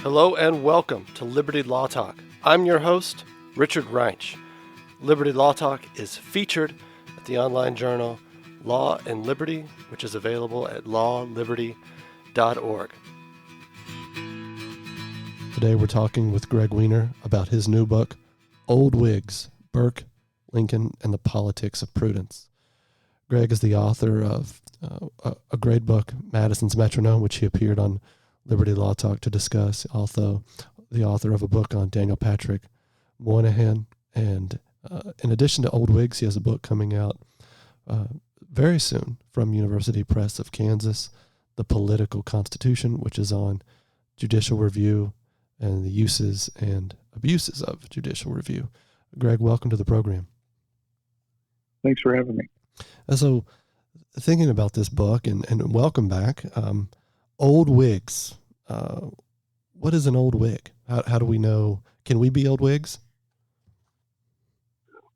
Hello and welcome to Liberty Law Talk. I'm your host, Richard Reinsch. Liberty Law Talk is featured at the online journal Law and Liberty, which is available at lawliberty.org. Today we're talking with Greg Weiner about his new book, Old Whigs, Burke, Lincoln, and the Politics of Prudence. Greg is the author of a great book, Madison's Metronome, which he appeared on Liberty Law Talk to discuss. Also, the author of a book on Daniel Patrick Moynihan. And in addition to Old Whigs, he has a book coming out very soon from University Press of Kansas, The Political Constitution, which is on judicial review and the uses and abuses of judicial review. Greg, welcome to the program. Thanks for having me. So, thinking about this book, and welcome back, Old Whigs. What is an old Whig? How do we know? Can we be old Whigs?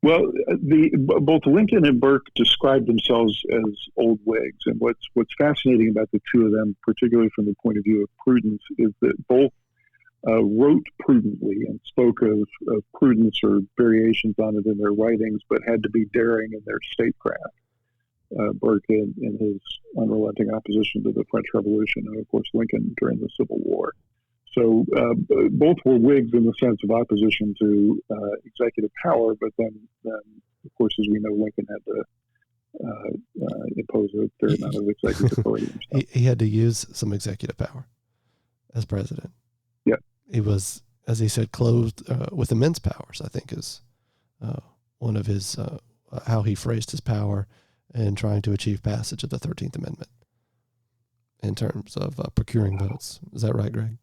Well, both Lincoln and Burke described themselves as old Whigs, and what's fascinating about the two of them, particularly from the point of view of prudence, is that both wrote prudently and spoke of prudence or variations on it in their writings, but had to be daring in their statecraft. Burke in his unrelenting opposition to the French Revolution, and of course Lincoln during the Civil War. So both were Whigs in the sense of opposition to executive power, but then of course, as we know, Lincoln had to impose a fair amount of executive authority himself. He had to use some executive power as president. Yeah. He was, as he said, clothed with immense powers, I think is one of his, how he phrased his power in trying to achieve passage of the 13th Amendment in terms of procuring votes. Is that right, Greg?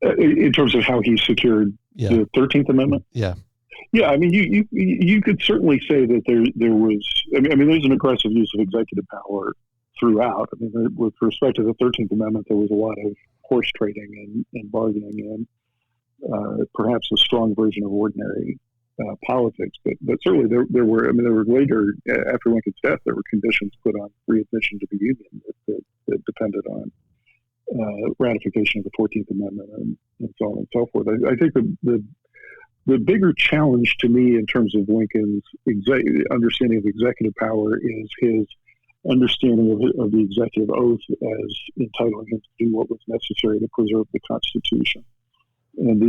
In terms of how he secured the 13th Amendment? Yeah. Yeah, I mean, you could certainly say that there was, I mean, there's an aggressive use of executive power throughout. I mean, with respect to the 13th Amendment, there was a lot of horse trading and bargaining and perhaps a strong version of ordinary politics, but certainly there were later, after Lincoln's death, there were conditions put on readmission to the Union that depended on ratification of the 14th Amendment and so on and so forth. I think the bigger challenge to me in terms of Lincoln's understanding of executive power is his understanding of the executive oath as entitling him to do what was necessary to preserve the Constitution. And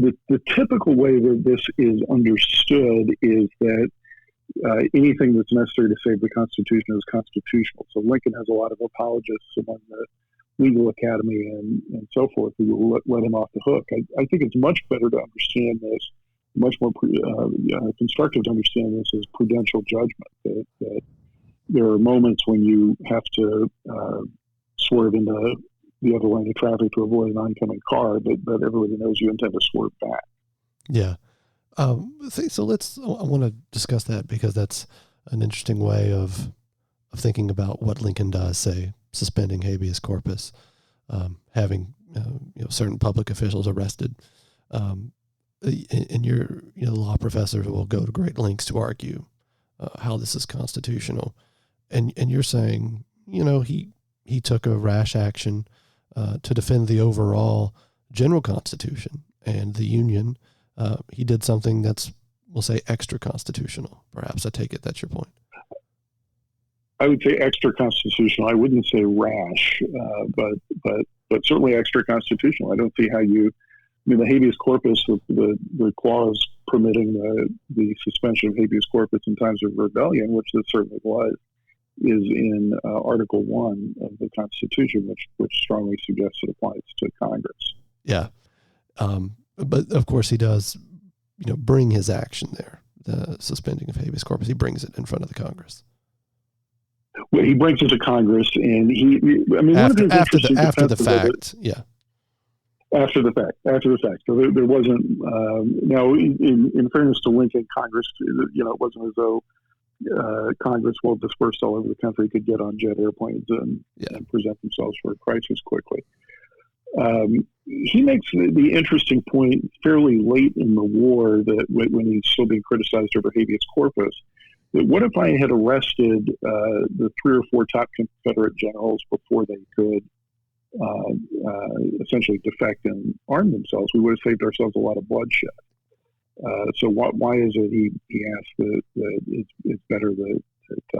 the typical way that this is understood is that anything that's necessary to save the Constitution is constitutional. So Lincoln has a lot of apologists among the legal academy and so forth who will let him off the hook. I think it's much better to understand this, much more constructive to understand this as prudential judgment, that there are moments when you have to swerve into the other lane of traffic to avoid an oncoming car, but everybody knows you intend to swerve back. Yeah. So I want to discuss that because that's an interesting way of thinking about what Lincoln does, say, suspending habeas corpus, having certain public officials arrested. And your law professors will go to great lengths to argue how this is constitutional. And you're saying, he took a rash action to defend the overall general constitution and the Union. He did something that's, we'll say, extra constitutional. Perhaps I take it that's your point. I would say extra constitutional. I wouldn't say rash, but certainly extra constitutional. I don't see how the habeas corpus, the clause permitting the suspension of habeas corpus in times of rebellion, which this certainly was, is in Article 1 of the Constitution, which strongly suggests it applies to Congress. Yeah. But of course he does, bring his action there, the suspending of habeas corpus. He brings it in front of the Congress. Well, he brings it to Congress, and after the fact, yeah. After the fact. So there wasn't. Now, in fairness to Lincoln, Congress, it wasn't as though Congress, well dispersed all over the country, could get on jet airplanes and present themselves for a crisis quickly. He makes the interesting point fairly late in the war that when he's still being criticized over habeas corpus, that what if I had arrested the 3 or 4 top Confederate generals before they could essentially defect and arm themselves, we would have saved ourselves a lot of bloodshed. So why is it he asked that it's better that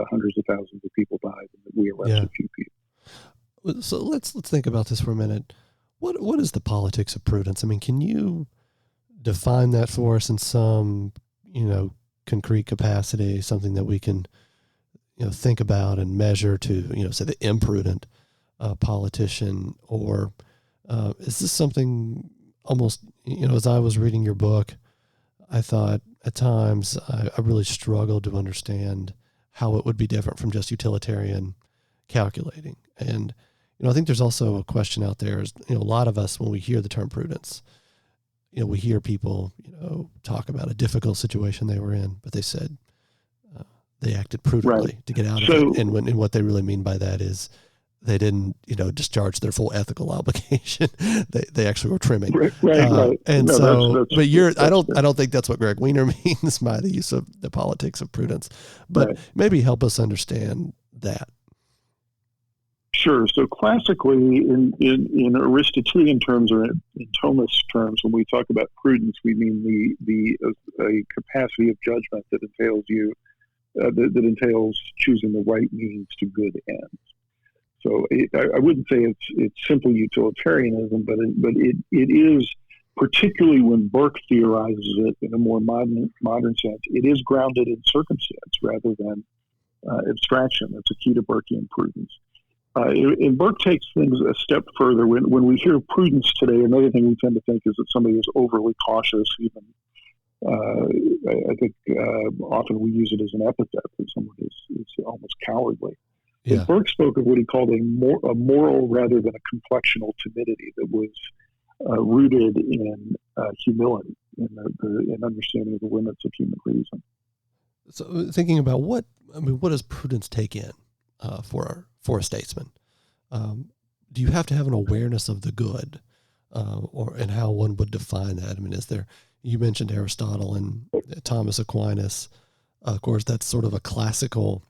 hundreds of thousands of people died than that we arrest a few people? So let's think about this for a minute. What is the politics of prudence? I mean, can you define that for us in some, concrete capacity, something that we can, think about and measure to, say the imprudent politician, or is this something almost, as I was reading your book, I thought at times I really struggled to understand how it would be different from just utilitarian calculating. And, I think there's also a question out there is, a lot of us, when we hear the term prudence, we hear people, talk about a difficult situation they were in, but they said they acted prudently to get out of it. And what they really mean by that is they didn't, discharge their full ethical obligation. They actually were trimming. Right. And no, I don't think that's what Greg Weiner means by the use of the politics of prudence, but maybe help us understand that. Sure. So classically, in Aristotelian terms or in Thomist terms, when we talk about prudence, we mean a capacity of judgment that entails choosing the right means to good ends. So I wouldn't say it's simply utilitarianism, but it is, particularly when Burke theorizes it in a more modern sense, it is grounded in circumstance rather than abstraction. That's a key to Burkean prudence. And Burke takes things a step further. When we hear prudence today, another thing we tend to think is that somebody is overly cautious. Even I think often we use it as an epithet that someone is almost cowardly. Yeah. Burke spoke of what he called a moral rather than a complexional timidity that was rooted in humility, in understanding of the limits of human reason. So, thinking about what does prudence take in for a statesman? Do you have to have an awareness of the good, and how one would define that? I mean, you mentioned Aristotle and Thomas Aquinas. Of course, that's sort of a classical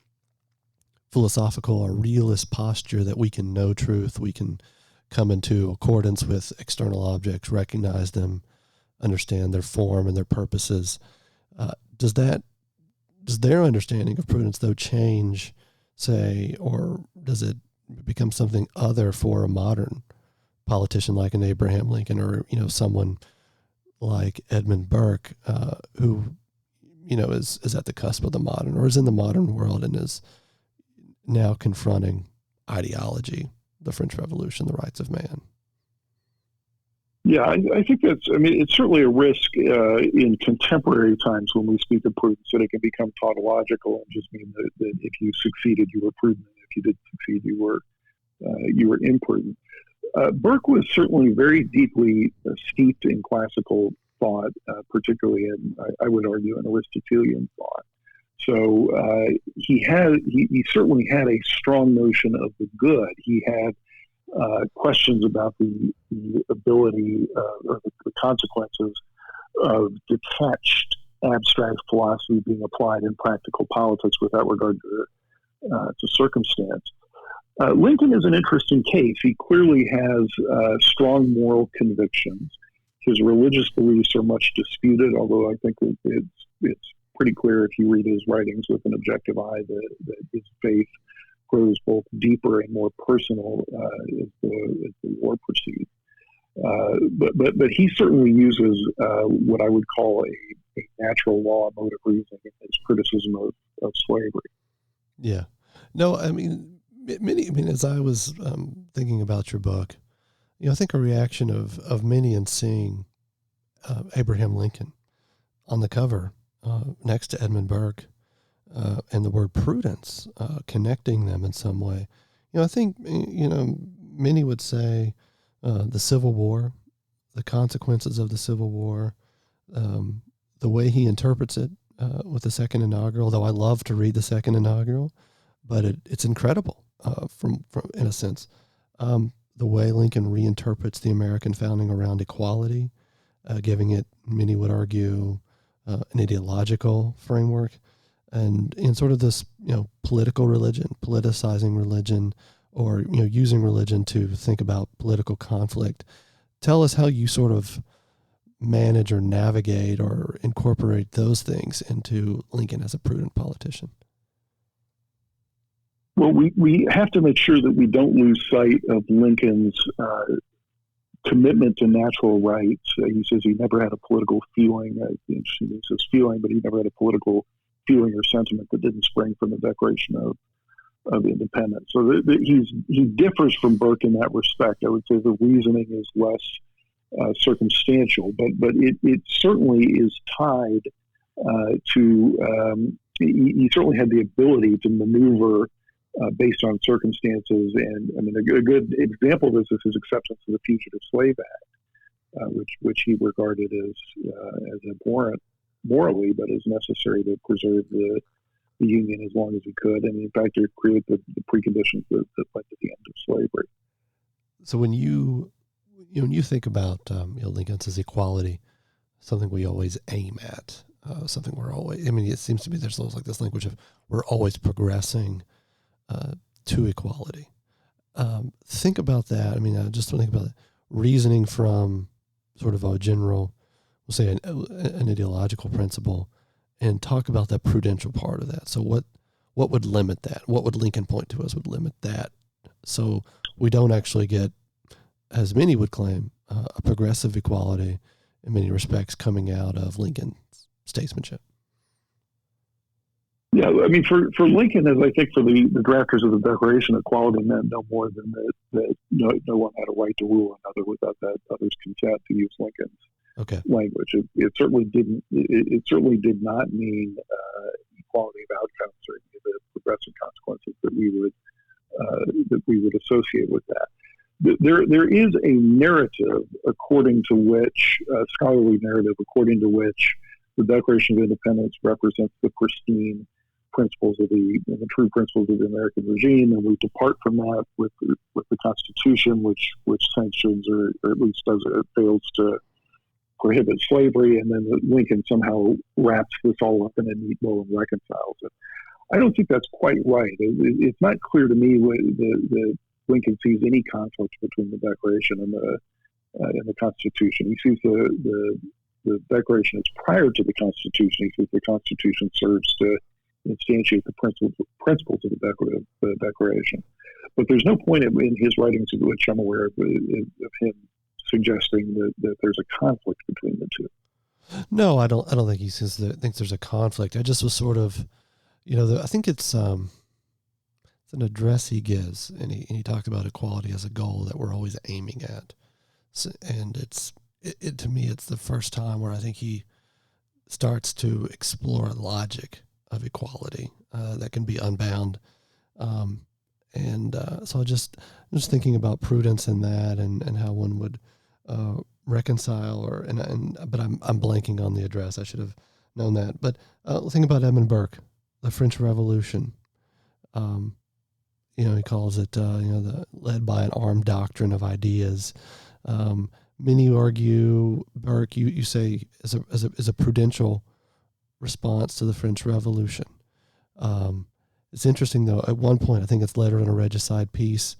philosophical or realist posture that we can know truth, we can come into accordance with external objects, recognize them, understand their form and their purposes. Does their understanding of prudence, though, change, say, or does it become something other for a modern politician like an Abraham Lincoln, or someone like Edmund Burke, who is at the cusp of the modern, or is in the modern world and is now confronting ideology, the French Revolution, the rights of man? Yeah, I think it's certainly a risk in contemporary times when we speak of prudence, that it can become tautological and just mean that if you succeeded, you were prudent. If you didn't succeed, you were imprudent. Burke was certainly very deeply steeped in classical thought, particularly in, I would argue, in Aristotelian thought. So he certainly had a strong notion of the good. He had questions about the ability or the consequences of detached abstract philosophy being applied in practical politics without regard to circumstance. Lincoln is an interesting case. He clearly has strong moral convictions. His religious beliefs are much disputed, although I think it's pretty clear if you read his writings with an objective eye that his faith grows both deeper and more personal as the war proceeds. But he certainly uses what I would call a natural law mode of reasoning in his criticism of slavery. Yeah. No, as I was thinking about your book, I think a reaction of many in seeing Abraham Lincoln on the cover next to Edmund Burke, and the word prudence, connecting them in some way. I think, many would say the Civil War, the consequences of the Civil War, the way he interprets it with the second inaugural, though I love to read the second inaugural, but it's incredible from in a sense. The way Lincoln reinterprets the American founding around equality, giving it, many would argue, an ideological framework, and in sort of this, political religion, politicizing religion, or using religion to think about political conflict. Tell us how you sort of manage or navigate or incorporate those things into Lincoln as a prudent politician. Well, we have to make sure that we don't lose sight of Lincoln's commitment to natural rights. He says he never had a political feeling. Interesting, he says feeling, but he never had a political feeling or sentiment that didn't spring from the Declaration of Independence. So he differs from Burke in that respect. I would say the reasoning is less circumstantial, but it certainly is tied to. He certainly had the ability to maneuver based on circumstances, and I mean a good example of this is his acceptance of the Fugitive Slave Act, which he regarded as abhorrent morally, but as necessary to preserve the Union as long as he could, and in fact, it created the preconditions that led to the end of slavery. So when you think about Lincoln says equality, something we always aim at, something we're always. I mean, it seems to me there's always like this language of we're always progressing to equality. Think about that. I mean, just think about it. Reasoning from sort of a general, we'll say an ideological principle, and talk about that prudential part of that. So what would limit that? What would Lincoln point to as would limit that? So we don't actually get, as many would claim, a progressive equality in many respects coming out of Lincoln's statesmanship. Yeah, I mean, for Lincoln, as I think for the drafters of the Declaration, equality meant no more than that no one had a right to rule another without that other's consent, to use Lincoln's language. It certainly didn't. It certainly did not mean equality of outcomes or any of the progressive consequences that we would associate with that. There is a narrative according to which scholarly narrative according to which the Declaration of Independence represents the pristine principles of the true principles of the American regime, and we depart from that with the Constitution, which sanctions or at least fails to prohibit slavery, and then Lincoln somehow wraps this all up in a neat bow and reconciles it. I don't think that's quite right. It's not clear to me that Lincoln sees any conflict between the Declaration and the Constitution. He sees the Declaration as prior to the Constitution. He says the Constitution serves to instantiate the principles of the Declaration. But there's no point in his writings of which I'm aware of him suggesting that there's a conflict between the two. No, I don't think he thinks there's a conflict. I just was sort of, I think it's an address he gives, and he talked about equality as a goal that we're always aiming at. So, and it to me, it's the first time where I think he starts to explore logic of equality that can be unbound. So I'm just thinking about prudence in that and how one would reconcile but I'm blanking on the address. I should have known that. But think about Edmund Burke, the French Revolution. He calls it led by an armed doctrine of ideas. Many argue Burke, you say, is a prudential response to the French Revolution. It's interesting, though, at one point, I think it's later in a regicide piece,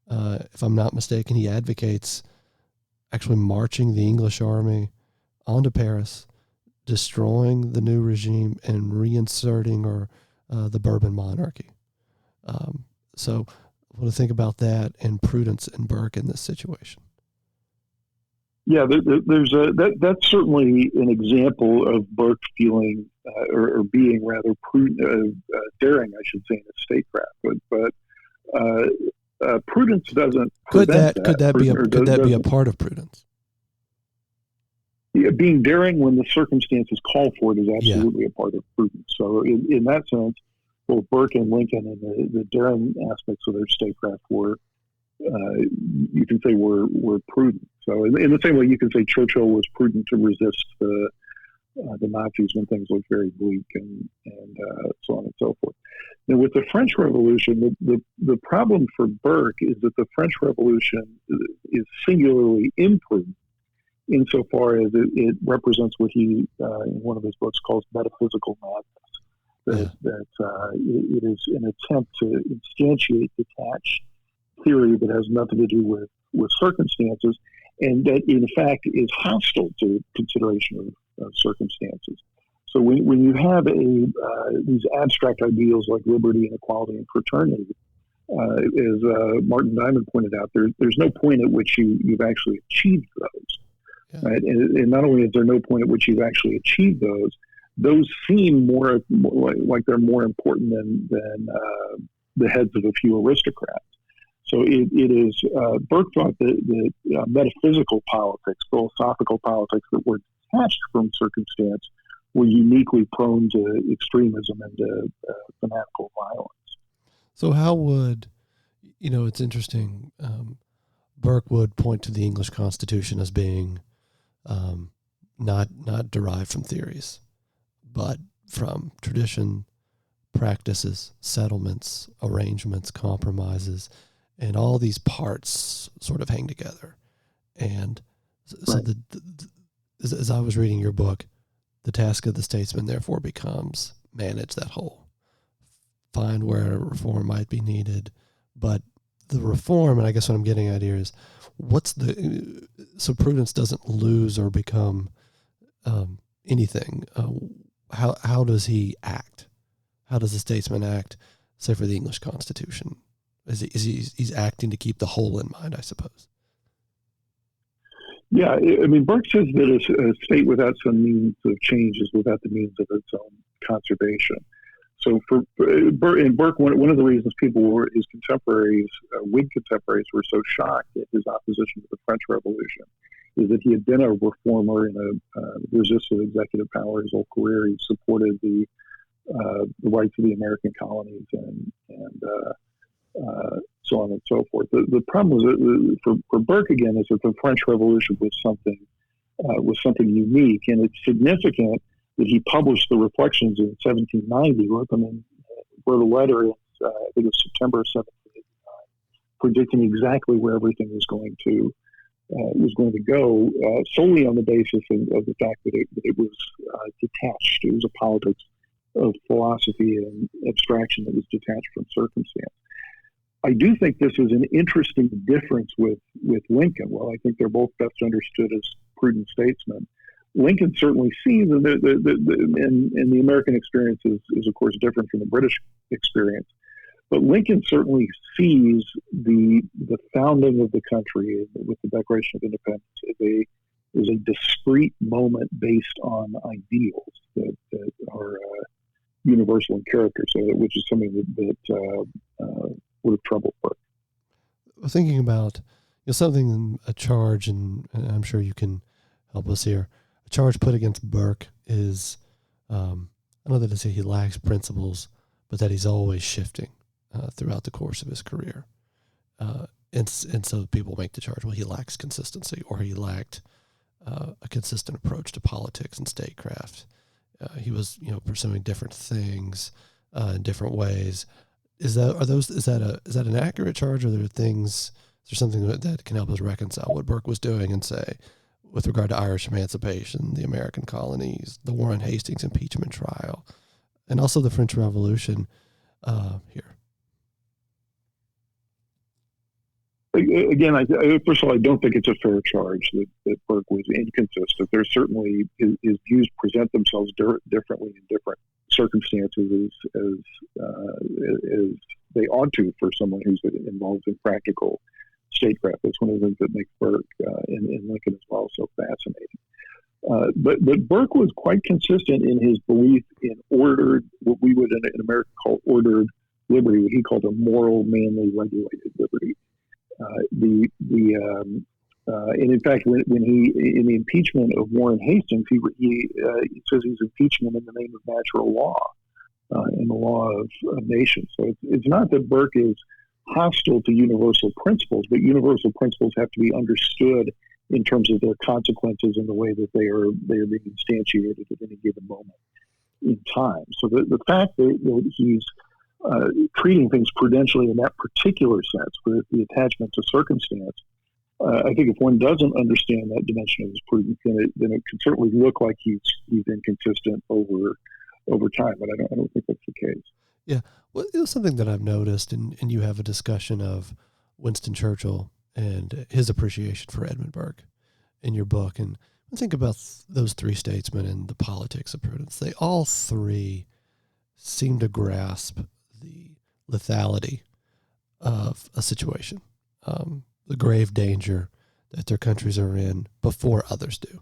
if I'm not mistaken, he advocates actually marching the English army onto Paris, destroying the new regime, and reinserting the Bourbon monarchy. So I want to think about that and Prudence and Burke in this situation. Yeah, that's certainly an example of Burke feeling or being rather daring, I should say, in his statecraft. But Prudence doesn't. Could that be a part of Prudence? Yeah, being daring when the circumstances call for it is absolutely a part of Prudence. So in that sense, both Burke and Lincoln and the daring aspects of their statecraft were, you can say, were prudent. So in the same way, you can say Churchill was prudent to resist the Nazis when things looked very bleak and so on and so forth. Now, with the French Revolution, the problem for Burke is that the French Revolution is singularly imprudent insofar as it represents what he, in one of his books, calls metaphysical madness. That it is an attempt to instantiate detached theory that has nothing to do with circumstances, and that in fact is hostile to consideration of circumstances. So when you have these abstract ideals like liberty and equality and fraternity, as Martin Diamond pointed out, there's no point at which you've actually achieved those. Yeah. Right? And not only is there no point at which you've actually achieved those seem more like they're more important than the heads of a few aristocrats. So it is, Burke thought that metaphysical politics, philosophical politics that were detached from circumstance were uniquely prone to extremism and to fanatical violence. So how would, it's interesting, Burke would point to the English Constitution as being not derived from theories, but from tradition, practices, settlements, arrangements, compromises, and all these parts sort of hang together. And so right. As I was reading your book, the task of the statesman therefore becomes manage that whole, find where reform might be needed. But the reform, and I guess what I'm getting at here is, so Prudence doesn't lose or become anything. How does he act? How does the statesman act, say, for the English Constitution? He's acting to keep the whole in mind, I suppose. Yeah, I mean, Burke says that a state without some means of change is without the means of its own conservation. So for Burke, one of the reasons his contemporaries, Whig contemporaries, were so shocked at his opposition to the French Revolution is that he had been a reformer and resisted executive power his whole career. He supported the rights of the American colonies and so on and so forth. The problem was for Burke again is that the French Revolution was something unique, and it's significant that he published the reflections in 1790. Wrote a letter in I think it was September 1789, predicting exactly where everything was going to go, solely on the basis of the fact that it was detached. It was a politics of philosophy and abstraction that was detached from circumstance. I do think this is an interesting difference with Lincoln. Well, I think they're both best understood as prudent statesmen. Lincoln certainly sees, and the American experience is of course different from the British experience, but Lincoln certainly sees the founding of the country with the Declaration of Independence as a discrete moment based on ideals that are universal in character, which is something that would have troubled Burke. Thinking about something, a charge, and I'm sure you can help us here. A charge put against Burke is, I don't know that to say he lacks principles, but that he's always shifting throughout the course of his career. And so people make the charge, well, he lacks consistency, or he lacked a consistent approach to politics and statecraft. He was, pursuing different things in different ways. Is that an accurate charge, or is there something that can help us reconcile what Burke was doing and say, with regard to Irish emancipation, the American colonies, the Warren Hastings impeachment trial, and also the French Revolution here? Again, first of all, I don't think it's a fair charge that Burke was inconsistent. There's certainly his views present themselves differently in different circumstances as they ought to for someone who's involved in practical statecraft. That's one of the things that makes Burke and Lincoln as well so fascinating. But Burke was quite consistent in his belief in ordered, what we would in America call ordered liberty, what he called a moral, manly, regulated liberty. And in fact, when he in the impeachment of Warren Hastings, he says he's impeaching him in the name of natural law and the law of nations. So it's not that Burke is hostile to universal principles, but universal principles have to be understood in terms of their consequences and the way that they are being instantiated at any given moment in time. So the fact that he's treating things prudentially in that particular sense, with the attachment to circumstance, I think if one doesn't understand that dimension of his prudence, then it can certainly look like he's inconsistent over time. But I don't think that's the case. Yeah, well, it was something that I've noticed, and you have a discussion of Winston Churchill and his appreciation for Edmund Burke in your book. And think about those three statesmen and the politics of prudence. They all three seem to grasp the lethality of a situation, the grave danger that their countries are in before others do.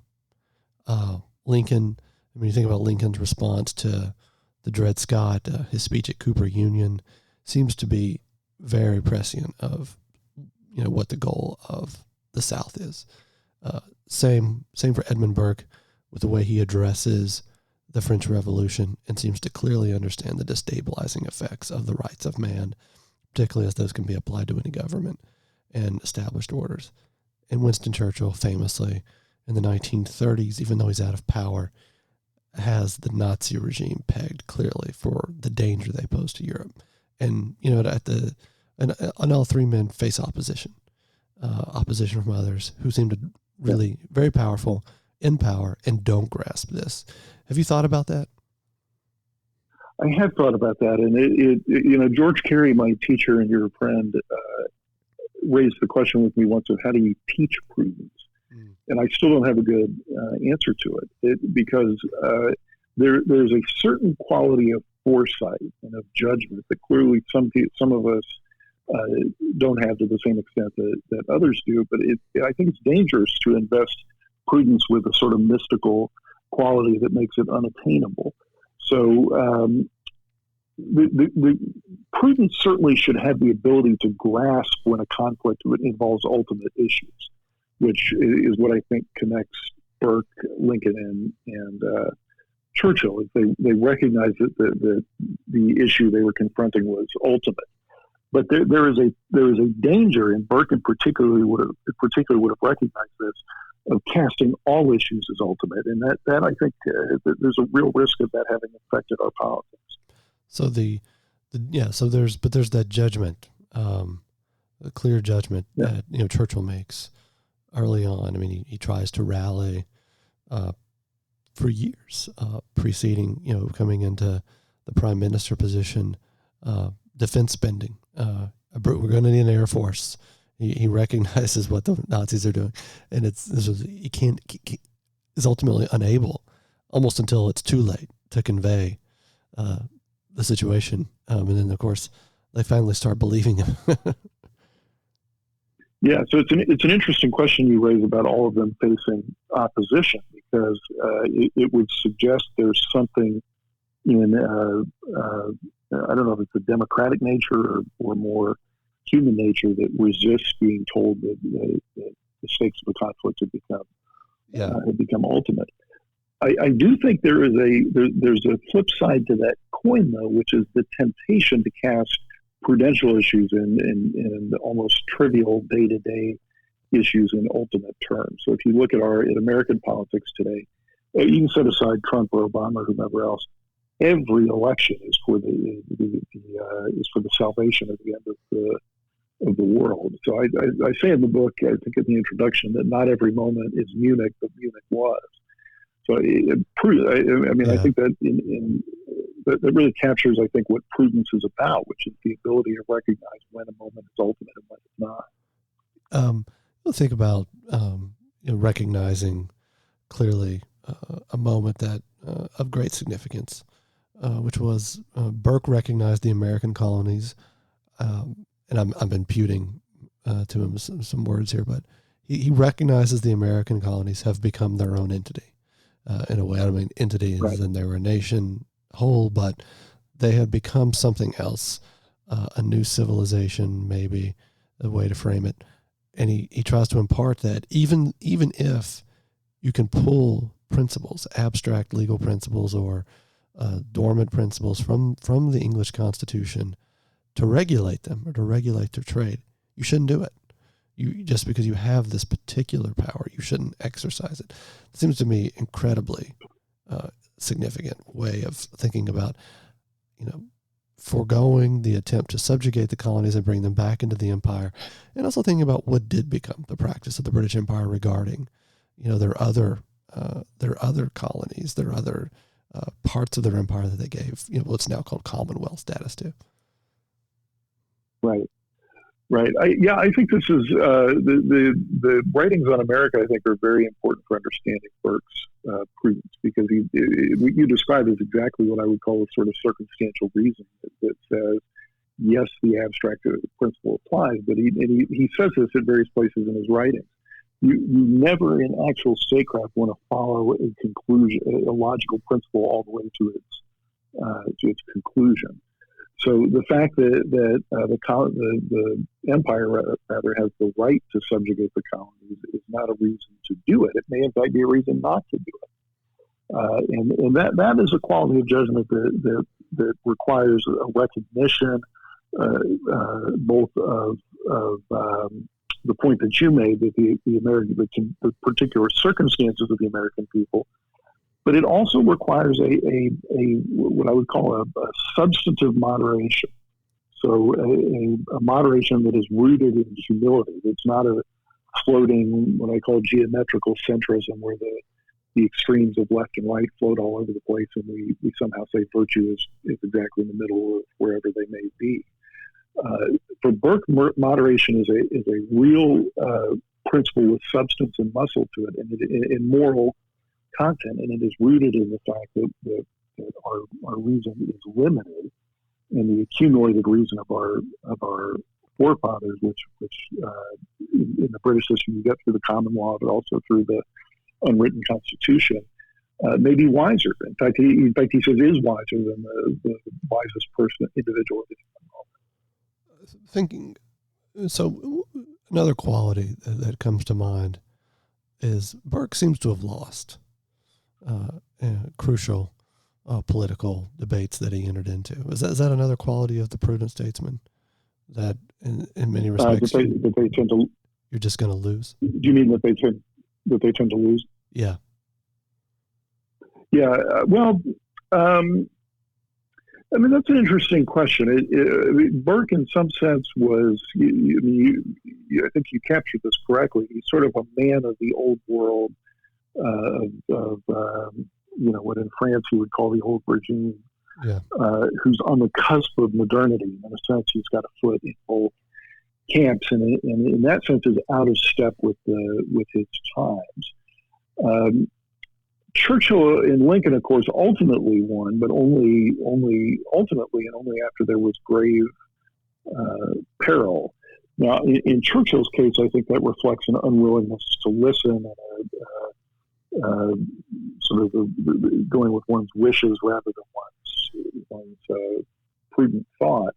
Lincoln, I mean, you think about Lincoln's response to the Dred Scott, his speech at Cooper Union seems to be very prescient of, what the goal of the South is. Same for Edmund Burke with the way he addresses the French Revolution and seems to clearly understand the destabilizing effects of the rights of man, particularly as those can be applied to any government and established orders. And Winston Churchill, famously, in the 1930s, even though he's out of power, has the Nazi regime pegged clearly for the danger they pose to Europe. And, and all three men face opposition from others who seem to really very powerful, in power, and don't grasp this. Have you thought about that? I have thought about that, and George Carey, my teacher and your friend, raised the question with me once of how do you teach prudence, and I still don't have a good answer to it, because there's a certain quality of foresight and of judgment that clearly some of us don't have to the same extent that others do. But I think it's dangerous to invest prudence with a sort of mystical quality that makes it unattainable. So the prudence certainly should have the ability to grasp when a conflict involves ultimate issues, which is what I think connects Burke, Lincoln, and Churchill. They recognized that the issue they were confronting was ultimate. But there is a danger, and Burke in particular would have recognized this, of casting all issues as ultimate, and that I think there's a real risk of that having affected our politics. So there's that judgment, a clear judgment that Churchill makes early on. I mean, he tries to rally for years preceding coming into the prime minister position, defense spending. We're going to need an air force. He recognizes what the Nazis are doing, and he is ultimately unable, almost until it's too late, to convey the situation. And then, of course, they finally start believing him. Yeah, so it's an interesting question you raise about all of them facing opposition, because it would suggest there's something in I don't know if it's a democratic nature or more human nature that resists being told that the stakes of the conflict have become ultimate. I do think there's a flip side to that coin, though, which is the temptation to cast prudential issues in almost trivial day-to-day issues in ultimate terms. So if you look at American politics today, you can set aside Trump or Obama or whomever else. Every election is for the salvation at the end of the world. So I say in the book, I think in the introduction, that not every moment is Munich, but Munich was. So I think that that really captures, I think, what prudence is about, which is the ability to recognize when a moment is ultimate and when it's not. We'll think about recognizing clearly a moment that of great significance, which was Burke recognized the American colonies, and I'm imputing to him some words here, but he recognizes the American colonies have become their own entity. In a way, I don't mean entity as in they were a nation whole, but they had become something else, a new civilization, maybe a way to frame it. And he tries to impart that even if you can pull principles, abstract legal principles or dormant principles from the English Constitution to regulate them or to regulate their trade, you shouldn't do it. Just because you have this particular power, you shouldn't exercise it. It seems to me incredibly significant way of thinking about, foregoing the attempt to subjugate the colonies and bring them back into the empire, and also thinking about what did become the practice of the British Empire regarding, their other colonies, their other parts of their empire that they gave, what's now called Commonwealth status to. Right. Right. I think this is the writings on America. I think are very important for understanding Burke's Prudence, because what you describe is exactly what I would call a sort of circumstantial reason that says, yes, the abstract principle applies, but he says this at various places in his writings. You never in actual statecraft want to follow a conclusion, a logical principle all the way to its conclusion. So the fact that the empire rather has the right to subjugate the colonies is not a reason to do it. It may in fact be a reason not to do it. And that is a quality of judgment that requires a recognition both of the point that you made, that the particular circumstances of the American people, but it also requires a what I would call a substantive moderation. So a moderation that is rooted in humility. It's not a floating, what I call geometrical centrism, where the extremes of left and right float all over the place, and we somehow say virtue is exactly in the middle of wherever they may be. For Burke, moderation is a real principle with substance and muscle to it, and in moral content, and it is rooted in the fact that our reason is limited, and the accumulated reason of our forefathers, which in the British system you get through the common law, but also through the unwritten constitution, may be wiser. In fact, he says is wiser than the wisest individual. Thinking, so another quality that comes to mind is Burke seems to have lost crucial political debates that he entered into. Is that another quality of the prudent statesman that in many respects that they tend to, you're just going to lose? Do you mean that they tend to lose? Yeah. Yeah. Well, I mean, that's an interesting question. Burke, in some sense, was, I think you captured this correctly. He's sort of a man of the old world, what in France you would call the old regime, who's on the cusp of modernity. In a sense, he's got a foot in both camps, and in that sense is out of step with his times. Churchill and Lincoln, of course, ultimately won, but only ultimately, and only after there was grave peril. Now, in Churchill's case, I think that reflects an unwillingness to listen and sort of going with one's wishes rather than one's prudent thought.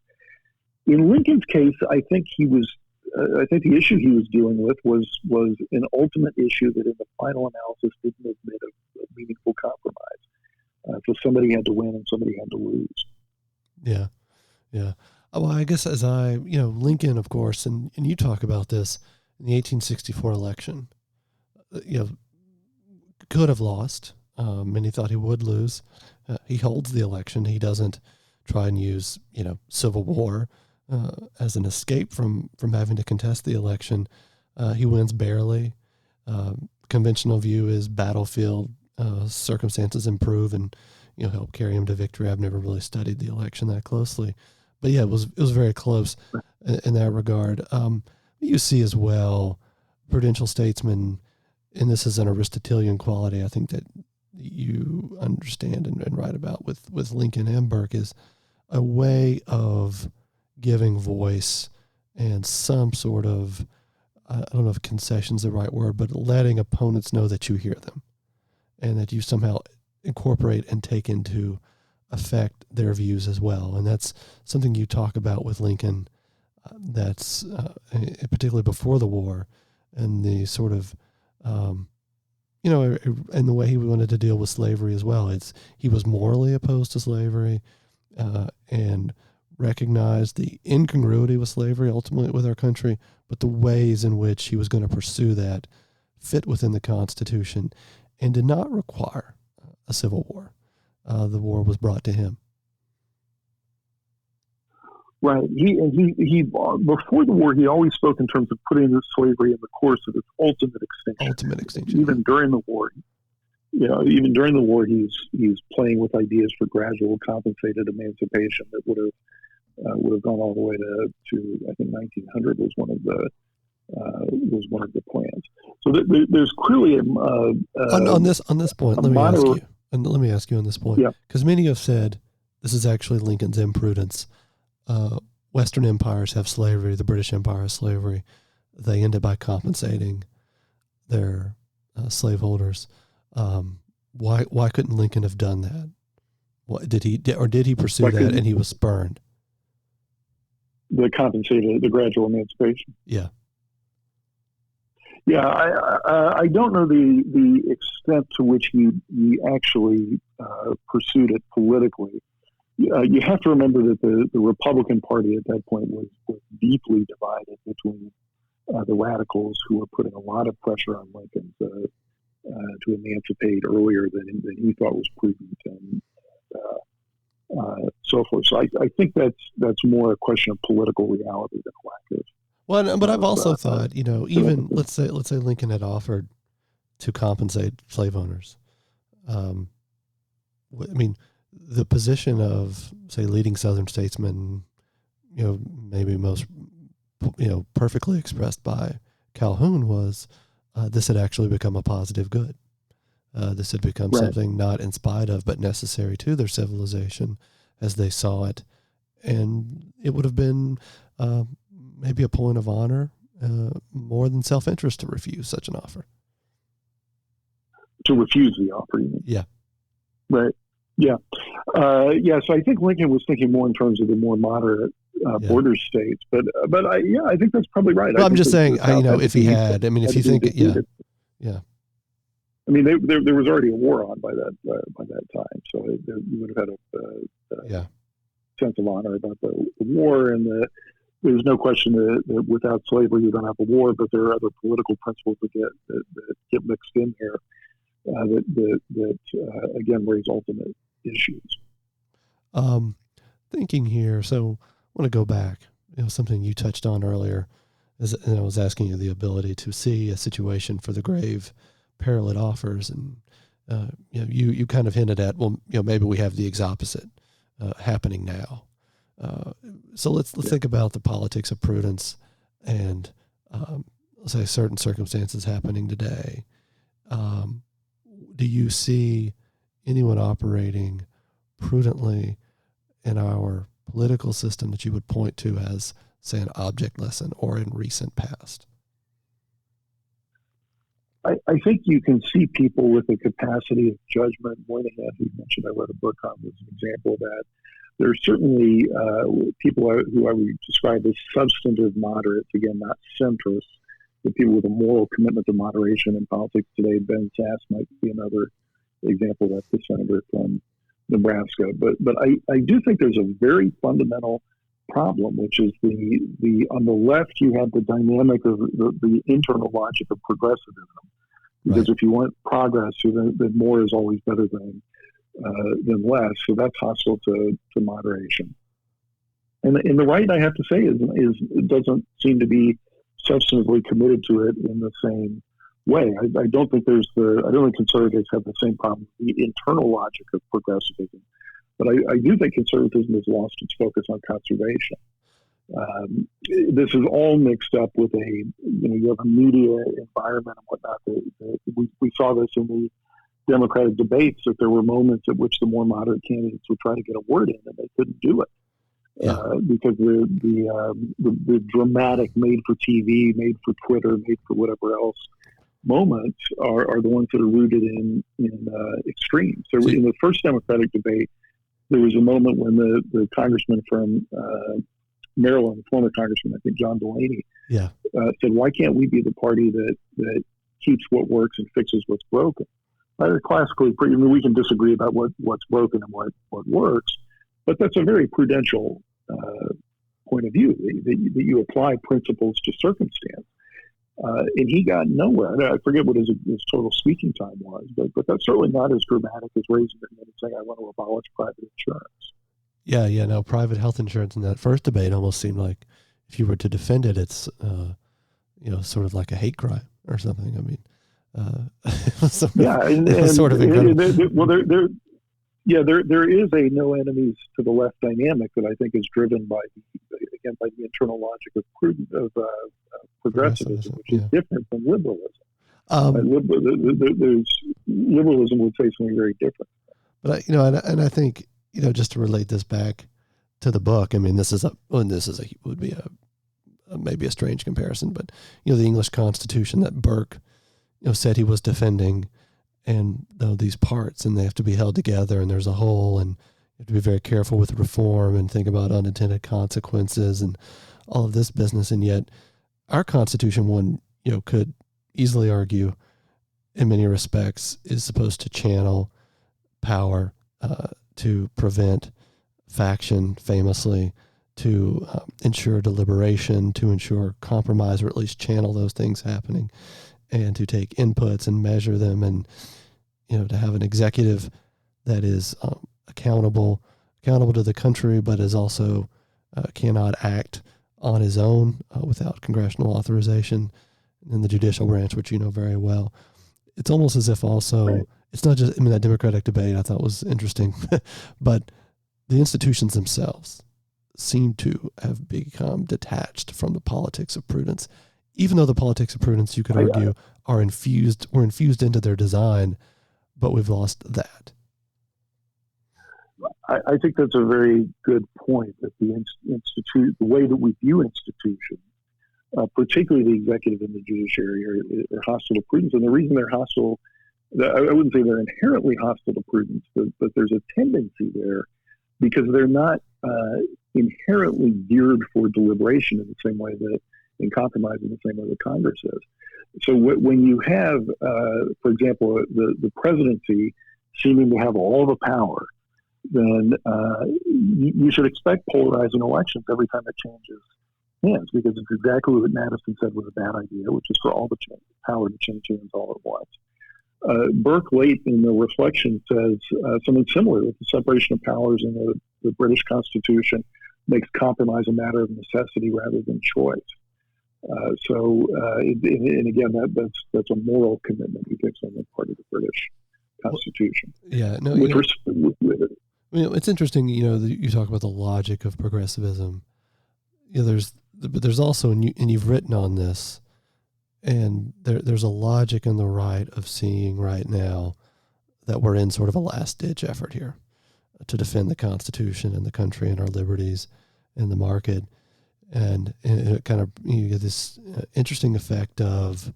In Lincoln's case, I think the issue he was dealing with was an ultimate issue that in the final analysis didn't admit a meaningful compromise. So somebody had to win and somebody had to lose. Yeah. Yeah. Well, I guess Lincoln, of course, and you talk about this in the 1864 election, could have lost. Many thought he would lose. He holds the election. He doesn't try and use, civil war as an escape from having to contest the election. He wins barely. Conventional view is battlefield circumstances improve and help carry him to victory. I've never really studied the election that closely, but yeah, it was very close in that regard. You see as well, prudential statesmen, and this is an Aristotelian quality I think that you understand and write about with Lincoln and Burke, is a way of giving voice and some sort of, I don't know if concession's the right word, but letting opponents know that you hear them and that you somehow incorporate and take into effect their views as well. And that's something you talk about with Lincoln, that's particularly before the war, and the sort of, and the way he wanted to deal with slavery as well. He was morally opposed to slavery and recognized the incongruity with slavery ultimately with our country, but the ways in which he was going to pursue that fit within the Constitution and did not require a civil war. The war was brought to him. Right. He before the war, he always spoke in terms of putting slavery in the course of its ultimate extinction. Even during the war, he's playing with ideas for gradual compensated emancipation that would have would have gone all the way to I think 1900 was one of the plans. So there's clearly on this point. Let me ask you on this point, because many have said this is actually Lincoln's imprudence. Western empires have slavery. The British Empire has slavery. They ended by compensating their slaveholders. Why couldn't Lincoln have done that? Did he pursue that and he was spurned? The compensated, the gradual emancipation. Yeah. Yeah, I don't know the extent to which he actually pursued it politically. You have to remember that the Republican Party at that point was deeply divided between the radicals, who were putting a lot of pressure on Lincoln to emancipate earlier than he thought was prudent, and so forth. So I think that's more a question of political reality than a lack of. Well, but I've also thought, even let's say Lincoln had offered to compensate slave owners. I mean, the position of, say, leading Southern statesmen, maybe most, perfectly expressed by Calhoun was this had actually become a positive good. This had become something not in spite of, but necessary to their civilization as they saw it. And it would have been maybe a point of honor, more than self-interest, to refuse such an offer. To refuse the offer, you mean? Yeah. Right. Yeah. So I think Lincoln was thinking more in terms of the more moderate border states, but I think that's probably right. Well, I'm just saying, if he had, if you think, yeah. I mean, there was already a war on by that time, so you would have had a sense of honor about the war, and there's no question that without slavery you don't have a war, but there are other political principles that get mixed in here that again raise ultimate issues. Thinking here, so I want to go back. Something you touched on earlier, and I was asking you the ability to see a situation for the grave peril it offers, and you kind of hinted at, maybe we have the exact opposite happening now. So let's think about the politics of prudence and let's say certain circumstances happening today. Do you see anyone operating prudently in our political system that you would point to as, say, an object lesson or in recent past? I think you can see people with a capacity of judgment. Moynihan, who mentioned I wrote a book on, was an example of that. There are certainly people who I would describe as substantive moderates, again, not centrists, but people with a moral commitment to moderation in politics today. Ben Sasse might be another example. That's the senator from Nebraska. But I do think there's a very fundamental problem, which is the on the left you have the dynamic of the internal logic of progressivism, because if you want progress, then more is always better than less. So that's hostile to moderation. And the right, I have to say, is it doesn't seem to be substantively committed to it in the same way. I don't think conservatives have the same problem with the internal logic of progressivism. But I do think conservatism has lost its focus on conservation. This is all mixed up with you have a media environment and whatnot. We saw this in the Democratic debates, that there were moments at which the more moderate candidates would try to get a word in and they couldn't do it. Because the dramatic, made for TV, made for Twitter, made for whatever else moments are the ones that are rooted in extremes. So in the first Democratic debate, there was a moment when the congressman from Maryland, the former congressman, I think John Delaney, said, "Why can't we be the party that keeps what works and fixes what's broken?" Classically, we can disagree about what's broken and what works, but that's a very prudential point of view, that you apply principles to circumstance. And he got nowhere. I forget what his total speaking time was, but that's certainly not as dramatic as raising it and saying, "I want to abolish private insurance." No, private health insurance in that first debate almost seemed like, if you were to defend it, it's sort of like a hate crime or something. I mean, it was sort of incredible. there is a no enemies to the left dynamic that I think is driven by the internal logic of progressivism, which is different from liberalism. Liberalism would say something very different. But I think just to relate this back to the book, I mean, would be maybe a strange comparison, but the English Constitution that Burke said he was defending, and these parts, and they have to be held together, and there's a whole, and you have to be very careful with reform and think about unintended consequences and all of this business. And yet our Constitution, one could easily argue in many respects is supposed to channel power to prevent faction, famously, to ensure deliberation, to ensure compromise, or at least channel those things happening, and to take inputs and measure them, and to have an executive that is accountable to the country, but is also cannot act on his own without congressional authorization, and the judicial branch, which you know very well. It's almost as if also, right. It's not just, that Democratic debate I thought was interesting, but the institutions themselves seem to have become detached from the politics of prudence, even though the politics of prudence, you could argue, were infused into their design, but we've lost that. I think that's a very good point, that the way that we view institutions, particularly the executive and the judiciary, are hostile to prudence. And the reason they're hostile, I wouldn't say they're inherently hostile to prudence, but there's a tendency there because they're not inherently geared for deliberation in the same way that, and compromise in the same way that Congress is. So when you have, for example, the presidency seeming to have all the power, then you should expect polarizing elections every time it changes hands, because it's exactly what Madison said was a bad idea, which is for all the power to change hands all at once. Burke, late in the reflection, says something similar, that the separation of powers in the British Constitution makes compromise a matter of necessity rather than choice. And again, that's a moral commitment he takes on the part of the British Constitution. Yeah, no, it's interesting. You talk about the logic of progressivism. But there's also, and you've written on this, and there's a logic in the right of seeing right now that we're in sort of a last-ditch effort here to defend the Constitution and the country and our liberties and the market. And it kind of, you get this interesting effect of,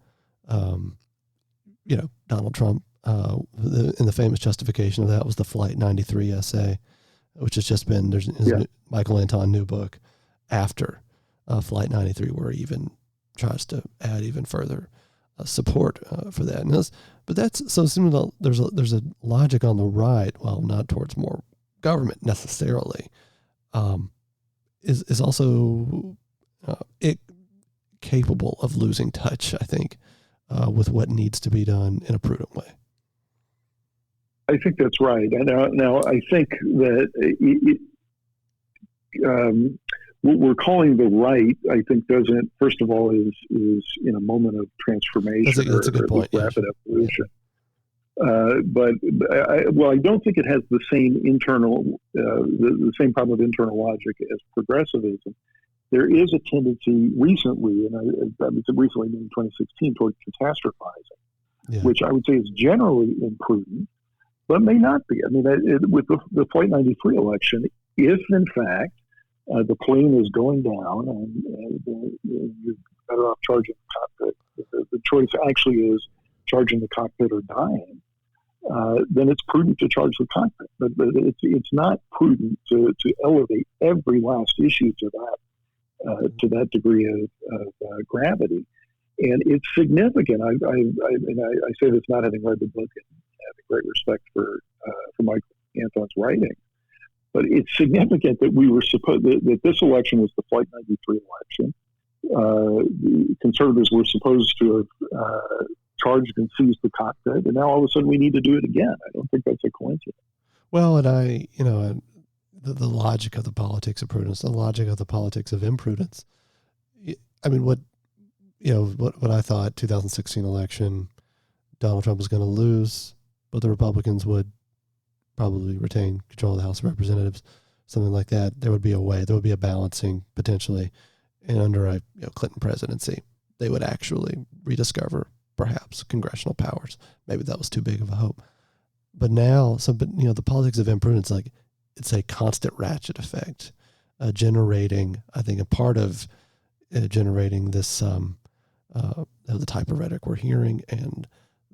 Donald Trump, and the famous justification of that was the Flight 93 essay, which has just been, there's Michael Anton new book after Flight 93, where he even tries to add even further support for that. But that's so similar. There's a logic on the right, well, not towards more government necessarily, is also capable of losing touch, I think, with what needs to be done in a prudent way. I think that's right. Now I think that what we're calling the right, I think, doesn't, first of all, is in a moment of transformation. That's a good point. Rapid evolution. But I don't think it has the same internal, the same problem of internal logic as progressivism. There is a tendency recently, and I mean recently in 2016, toward catastrophizing, which I would say is generally imprudent, but may not be. I mean, with the Flight 93 election, if in fact the plane is going down and you're better off charging the cockpit, the choice actually is charging the cockpit or dying, then it's prudent to charge the cockpit. But it's not prudent to elevate every last issue to that degree of gravity. And it's significant. I say this not having read the book and having great respect for Michael Anton's writing, but it's significant that we were that this election was the Flight 93 election. The conservatives were supposed to have charged and seized the cockpit, and now all of a sudden we need to do it again. I don't think that's a coincidence. Well, and the logic of the politics of prudence, the logic of the politics of imprudence. I mean, what I thought 2016 election, Donald Trump was going to lose, but the Republicans would probably retain control of the House of Representatives, something like that. There would be a way, there would be a balancing potentially. And under a Clinton presidency, they would actually rediscover perhaps congressional powers. Maybe that was too big of a hope. But now, the politics of imprudence, like it's a constant ratchet effect, generating, I think, a part of generating this, the type of rhetoric we're hearing, and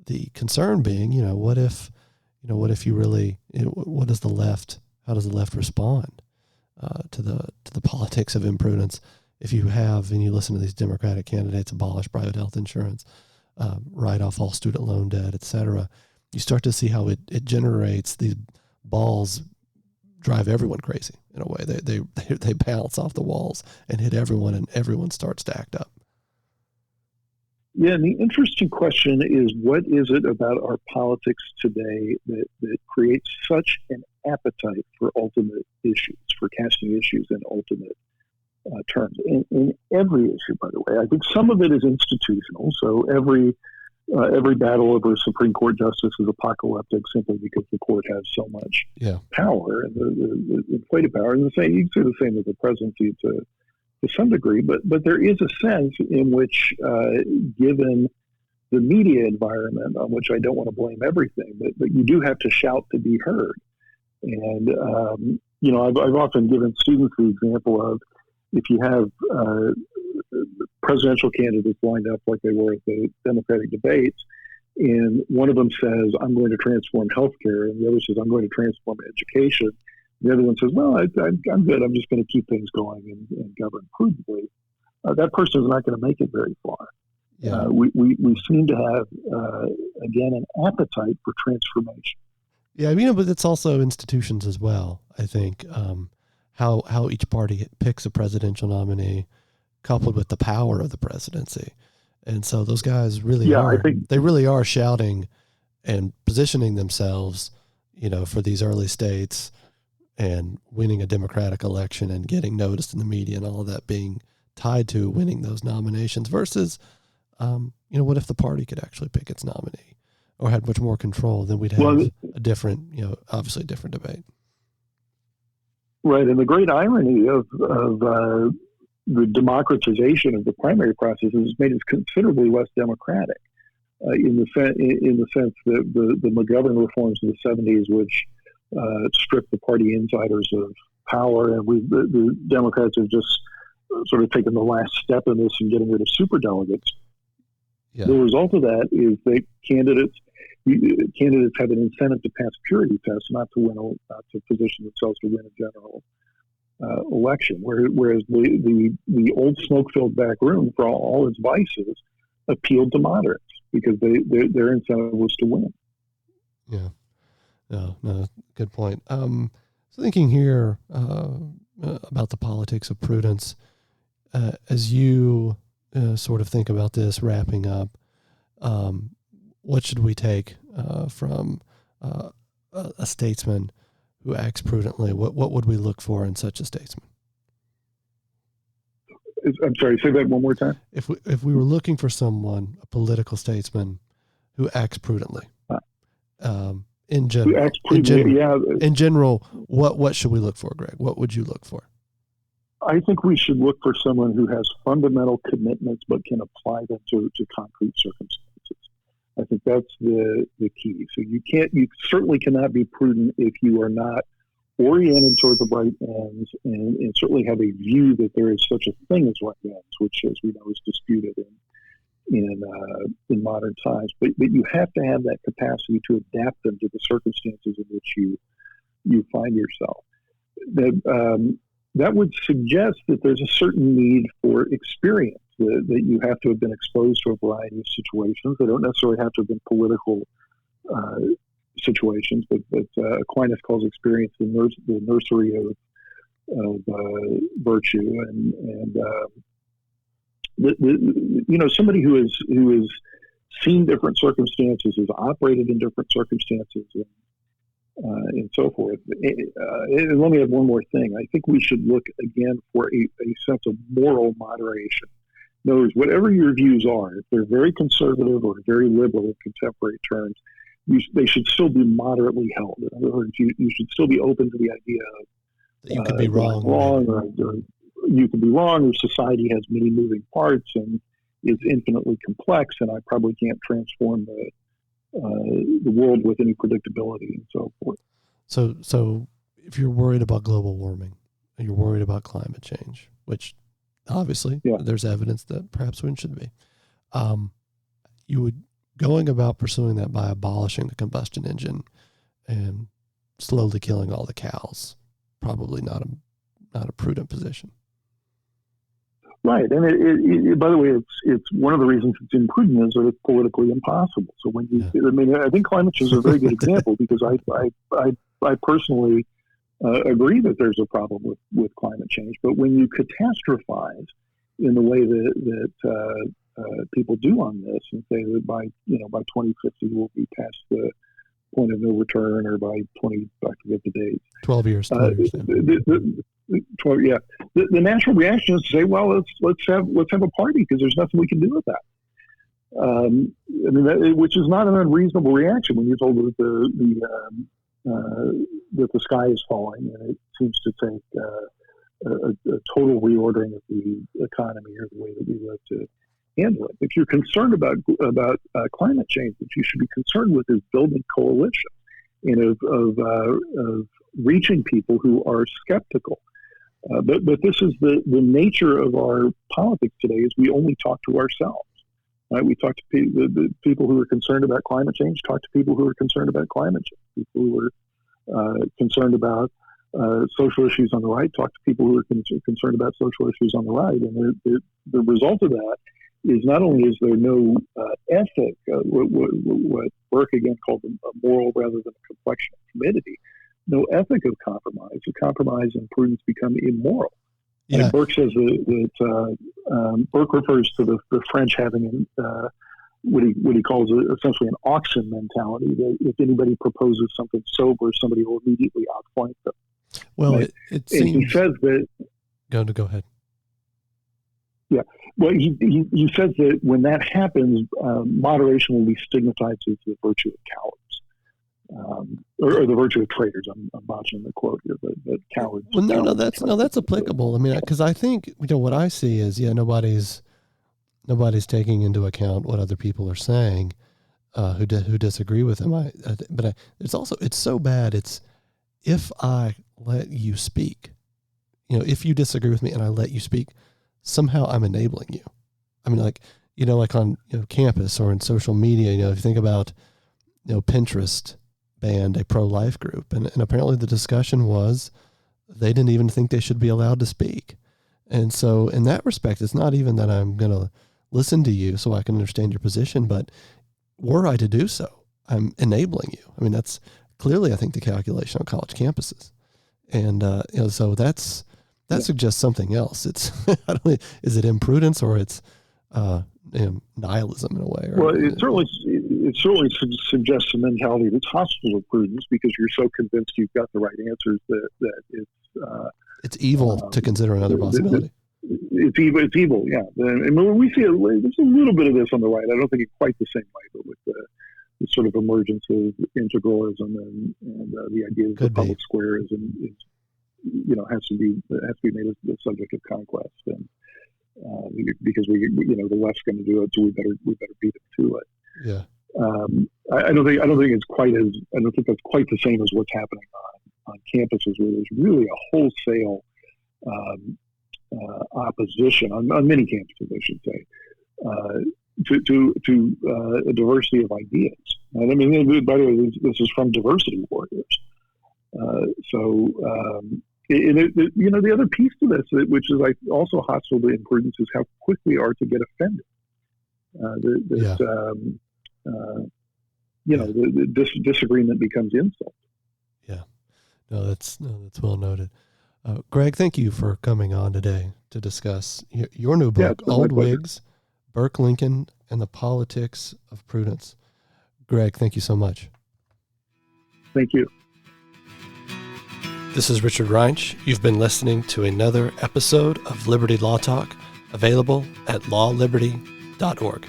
the concern being, what if you really, what does the left, how does the left respond to the politics of imprudence? If you have, and you listen to these Democratic candidates, abolish private health insurance, write off all student loan debt, et cetera, you start to see how it generates these balls, drive everyone crazy in a way. They bounce off the walls and hit everyone, and everyone starts to act up. Yeah, and the interesting question is, what is it about our politics today that creates such an appetite for ultimate issues, for casting issues in ultimate terms? In every issue, by the way, I think some of it is institutional. So every battle over a Supreme Court justice is apocalyptic simply because the court has so much power, and the inflated power. And you can say the same with the presidency to some degree, but there is a sense in which, given the media environment, on which I don't want to blame everything, but you do have to shout to be heard. And I've often given students the example of, if you have presidential candidates lined up like they were at the Democratic debates, and one of them says, "I'm going to transform healthcare," and the other says, "I'm going to transform education," the other one says, "Well, I'm good. I'm just going to keep things going and govern prudently." That person is not going to make it very far. Yeah. We seem to have, again, an appetite for transformation. Yeah, but it's also institutions as well, I think. How each party picks a presidential nominee, coupled with the power of the presidency. And so those guys really are shouting and positioning themselves, for these early states and winning a Democratic election and getting noticed in the media and all of that being tied to winning those nominations versus, what if the party could actually pick its nominee or had much more control? Then we'd have a different, obviously a different debate. Right. And the great irony of the democratization of the primary process has made it considerably less democratic, in the sense that the McGovern reforms of the 70s, which stripped the party insiders of power, and the Democrats have just sort of taken the last step in this and getting rid of superdelegates. Yeah. The result of that is that candidates have an incentive to pass purity tests, not to position themselves to win a general election. Whereas the old smoke-filled back room, for all its vices, appealed to moderates because their incentive was to win. Yeah. No, good point. So thinking here about the politics of prudence, as you sort of think about this wrapping up, what should we take from a statesman who acts prudently? What would we look for in such a statesman? I'm sorry, say that one more time. If we were looking for someone, a political statesman who acts prudently, in general, what should we look for, Greg? What would you look for? I think we should look for someone who has fundamental commitments but can apply them to concrete circumstances. I think that's the key. So you certainly cannot be prudent if you are not oriented toward the right ends, and certainly have a view that there is such a thing as right ends, which, as we know, is disputed in modern times. But you have to have that capacity to adapt them to the circumstances in which you find yourself. That would suggest that there's a certain need for experience, that you have to have been exposed to a variety of situations. They don't necessarily have to have been political situations, but Aquinas calls experience the nursery of virtue, and somebody who has seen different circumstances, has operated in different circumstances, and so forth. And let me add one more thing. I think we should look again for a sense of moral moderation. In other words, whatever your views are, if they're very conservative or very liberal in contemporary terms, they should still be moderately held. In other words, you should still be open to the idea of that you could be wrong, or you could be wrong, or society has many moving parts and is infinitely complex, and I probably can't transform the world with any predictability and so forth. So if you're worried about global warming, you're worried about climate change, which obviously there's evidence that perhaps we should be, you would going about pursuing that by abolishing the combustion engine and slowly killing all the cows, probably not a prudent position. Right, and it by the way, it's one of the reasons it's imprudent is that it's politically impossible. So when I think climate change is a very good example because I personally agree that there's a problem with climate change, but when you catastrophize in the way that people do on this and say that by 2050 we'll be past the point of no return, or by 20, I forget the date. 12 years. 12 years. The natural reaction is to say, well, let's have a party because there's nothing we can do with that. Which is not an unreasonable reaction when you're told that the sky is falling, and it seems to take a total reordering of the economy or the way that we live to handle it. If you're concerned about climate change, what you should be concerned with is building coalitions and of reaching people who are skeptical. But this is the nature of our politics today: is we only talk to ourselves. Right? We talk to the people who are concerned about climate change. Talk to people who are concerned about climate change. People who are concerned about social issues on the right. Talk to people who are concerned about social issues on the right. And the result of that is not only is there no ethic, what Burke again called a moral rather than a complexion of timidity, no ethic of compromise. The compromise and prudence become immoral. Yeah. And Burke says that Burke refers to the French having what he calls essentially an auction mentality, that if anybody proposes something sober, somebody will immediately outflank them. Well, right? it seems... And he says that... Go ahead. Yeah. Well, he says that when that happens, moderation will be stigmatized as the virtue of cowards, or the virtue of traitors. I'm botching the quote here, but cowards. Well, no, that's applicable. I mean, because I think what I see is nobody's taking into account what other people are saying, who disagree with them. But it's so bad. It's if I let you speak, if you disagree with me and I let you speak, somehow I'm enabling you. I mean, like on campus or in social media, if you think about, Pinterest banned a pro-life group, and apparently the discussion was they didn't even think they should be allowed to speak. And so in that respect, it's not even that I'm going to listen to you so I can understand your position, but were I to do so, I'm enabling you. I mean, that's clearly, I think, the calculation on college campuses. And, so that suggests something else. It's, is it imprudence or it's nihilism in a way? Or, well, it certainly suggests a mentality that's hostile to prudence because you're so convinced you've got the right answers that it's evil to consider another possibility. It's evil, yeah. And we see there's a little bit of this on the right. I don't think it's quite the same way, but with the sort of emergence of integralism and the idea that the public square has to be made as the subject of conquest, and because the left's going to do it, so we better beat it to it. Yeah. I don't think that's quite the same as what's happening on campuses, where there's really a wholesale opposition on many campuses, I should say, to a diversity of ideas. And I mean, by the way, this is from diversity warriors. The other piece to this, which is also hostile to imprudence, is how quick we are to get offended. The disagreement becomes insult. Yeah, that's well noted. Greg, thank you for coming on today to discuss your new book, Old Whigs, Burke, Lincoln, and the Politics of Prudence. Greg, thank you so much. Thank you. This is Richard Reinsch. You've been listening to another episode of Liberty Law Talk, available at lawliberty.org.